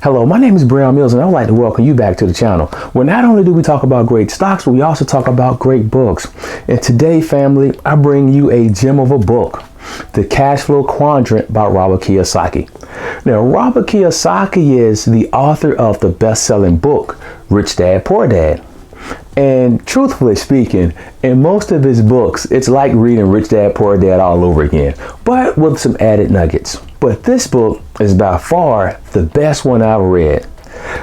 Hello, my name is Brehon and I would like to welcome you back to the channel, where not only do we talk about great stocks, but we also talk about great books. And today, family, I bring you a gem of a book, The Cash Flow Quadrant by Robert Kiyosaki. Now, Robert Kiyosaki is the author of the best-selling book, Rich Dad, Poor Dad. And truthfully speaking, in most of his books, it's like reading Rich Dad, Poor Dad all over again, but with some added nuggets. But this book is by far the best one I've read.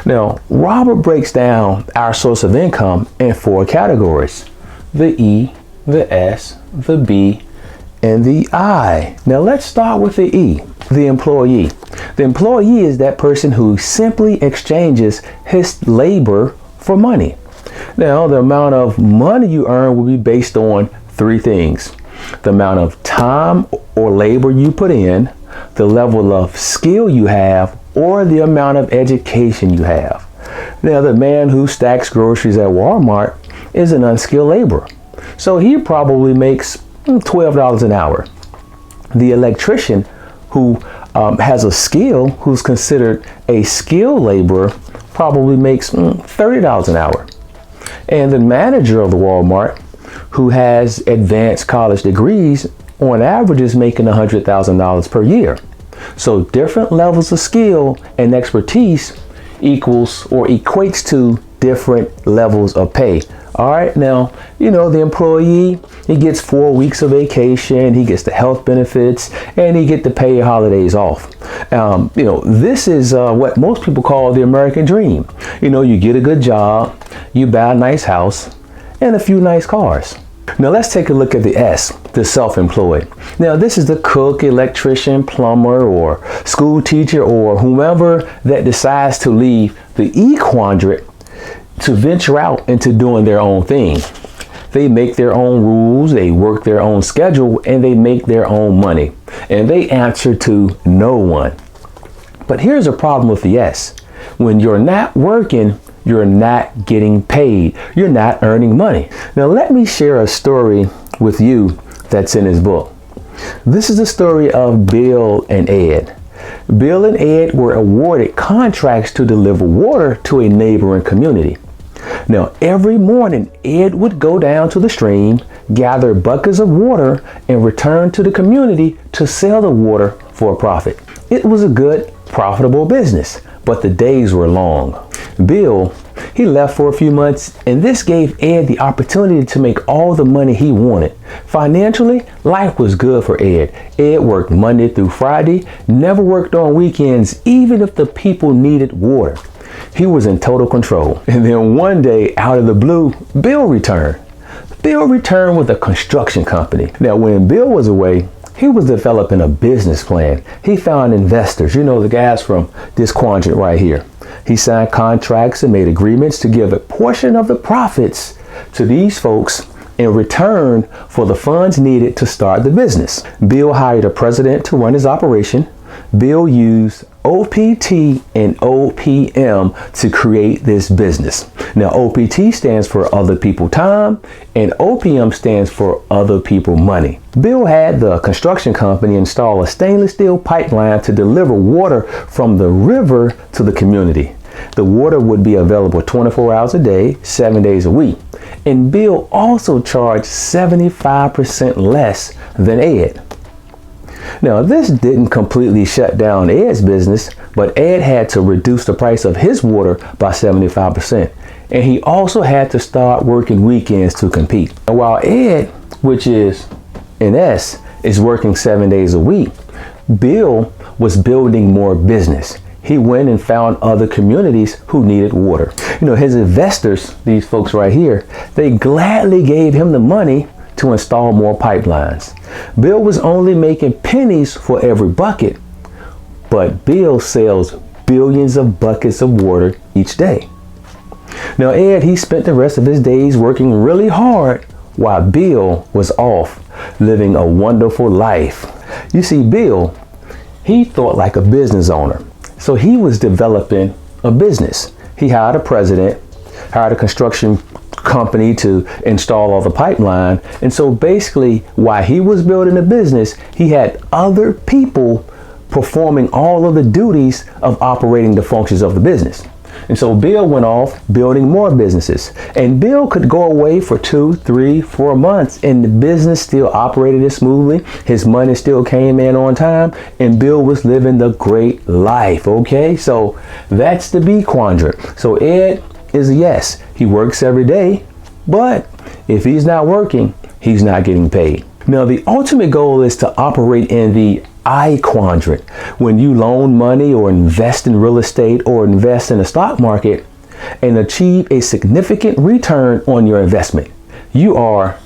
Now, Robert breaks down our source of income in 4 categories: the E, the S, the B, and the I. Now, let's start with the E, the employee. The employee is that person who simply exchanges his labor for money. Now, the amount of money you earn will be based on 3 things: the amount of time or labor you put in, the level of skill you have, or the amount of education you have. Now, the man who stacks groceries at Walmart is an unskilled laborer, so he probably makes $12 an hour. The electrician who has a skill, who's considered a skilled laborer, probably makes $30 an hour. And the manager of the Walmart, who has advanced college degrees, on average is making $100,000 per year. So different levels of skill and expertise equals or equates to different levels of pay. All right, now, the employee, he gets 4 weeks of vacation, he gets the health benefits, and he gets the paid holidays off. This is what most people call the American dream. You get a good job, you buy a nice house, and a few nice cars. Now, let's take a look at the S, the self-employed. Now, this is the cook, electrician, plumber, or school teacher, or whomever that decides to leave the E quadrant to venture out into doing their own thing. They make their own rules, they work their own schedule, and they make their own money. And they answer to no one. But here's a problem with the S. When you're not working, you're not getting paid. You're not earning money. Now, let me share a story with you that's in his book. This is the story of Bill and Ed. Bill and Ed were awarded contracts to deliver water to a neighboring community. Now, every morning, Ed would go down to the stream, gather buckets of water, and return to the community to sell the water for a profit. It was a good, profitable business, but the days were long. Bill, he left for a few months, and this gave Ed the opportunity to make all the money he wanted. Financially, life was good for Ed. Ed worked Monday through Friday, never worked on weekends, even if the people needed water. He was in total control. And then one day, out of the blue, Bill returned. Bill returned with a construction company. Now, when Bill was away, he was developing a business plan. He found investors, the guys from this quadrant right here. He signed contracts and made agreements to give a portion of the profits to these folks in return for the funds needed to start the business. Bill hired a president to run his operation. Bill used OPT and OPM to create this business. Now, OPT stands for other people time, and OPM stands for other people money. Bill had the construction company install a stainless steel pipeline to deliver water from the river to the community. The water would be available 24 hours a day, 7 days a week. And Bill also charged 75% less than Ed. Now, this didn't completely shut down Ed's business, but Ed had to reduce the price of his water by 75%. And he also had to start working weekends to compete. And while Ed, which is an S, is working 7 days a week, Bill was building more business. He went and found other communities who needed water. His investors, these folks right here, they gladly gave him the money to install more pipelines. Bill was only making pennies for every bucket, but Bill sells billions of buckets of water each day. Now, Ed, he spent the rest of his days working really hard while Bill was off living a wonderful life. You see, Bill, he thought like a business owner. So he was developing a business. He hired a president, hired a construction company to install all the pipeline. And so basically, while he was building a business, he had other people performing all of the duties of operating the functions of the business. And so Bill went off building more businesses, and Bill could go away for 2, 3, 4 months and the business still operated as smoothly. His money still came in on time and Bill was living the great life. Okay, so that's the B quadrant. So Ed is a yes. He works every day, but if he's not working, he's not getting paid. Now, the ultimate goal is to operate in the I quadrant. When you loan money or invest in real estate or invest in the stock market and achieve a significant return on your investment, you are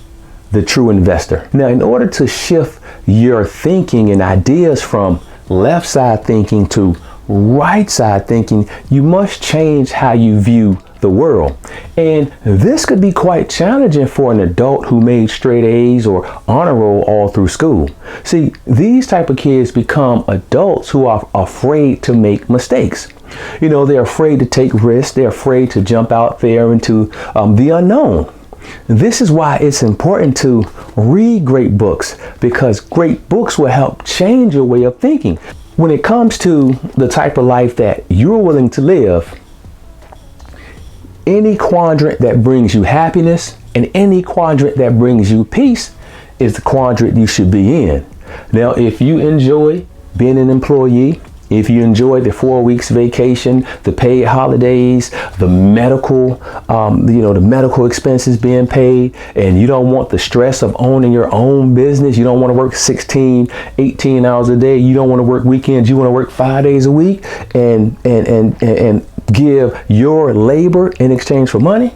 the true investor. Now, in order to shift your thinking and ideas from left side thinking to right side thinking, you must change how you view the world. And this could be quite challenging for an adult who made straight A's or honor roll all through school. See, these type of kids become adults who are afraid to make mistakes. You know, they're afraid to take risks. They're afraid to jump out there into the unknown. This is why it's important to read great books, because great books will help change your way of thinking. When it comes to the type of life that you're willing to live, any quadrant that brings you happiness and any quadrant that brings you peace is the quadrant you should be in. Now, if you enjoy being an employee, if you enjoy the 4 weeks vacation, the paid holidays, the medical, the medical expenses being paid, and you don't want the stress of owning your own business, you don't want to work 16, 18 hours a day, you don't want to work weekends, you want to work 5 days a week and give your labor in exchange for money,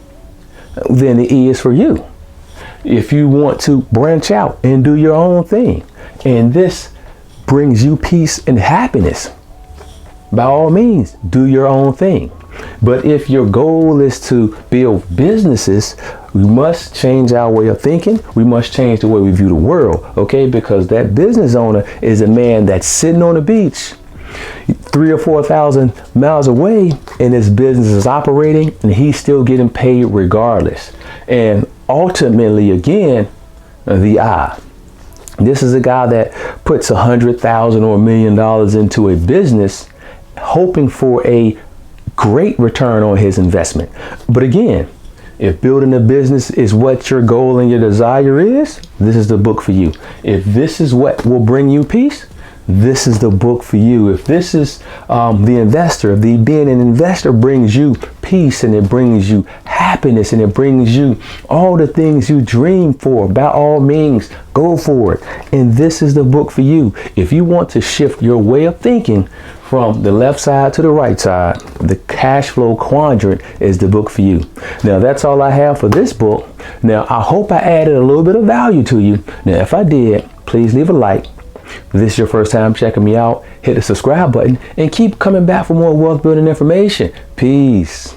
then the E is for you. If you want to branch out and do your own thing, and this brings you peace and happiness, by all means, do your own thing. But if your goal is to build businesses, we must change our way of thinking. We must change the way we view the world, okay? Because that business owner is a man that's sitting on the beach 3,000 or 4,000 miles away, and his business is operating and he's still getting paid regardless. And ultimately, again, the I. This is a guy that puts $100,000 or $1 million into a business, hoping for a great return on his investment. But again, if building a business is what your goal and your desire is, this is the book for you. If this is what will bring you peace, this is the book for you. If this is the investor, if being an investor brings you peace and it brings you happiness and it brings you all the things you dream for, by all means, go for it. And this is the book for you. If you want to shift your way of thinking from the left side to the right side, the Cash Flow Quadrant is the book for you. Now, that's all I have for this book. Now, I hope I added a little bit of value to you. Now, if I did, please leave a like. If this is your first time checking me out, hit the subscribe button and keep coming back for more wealth building information. Peace.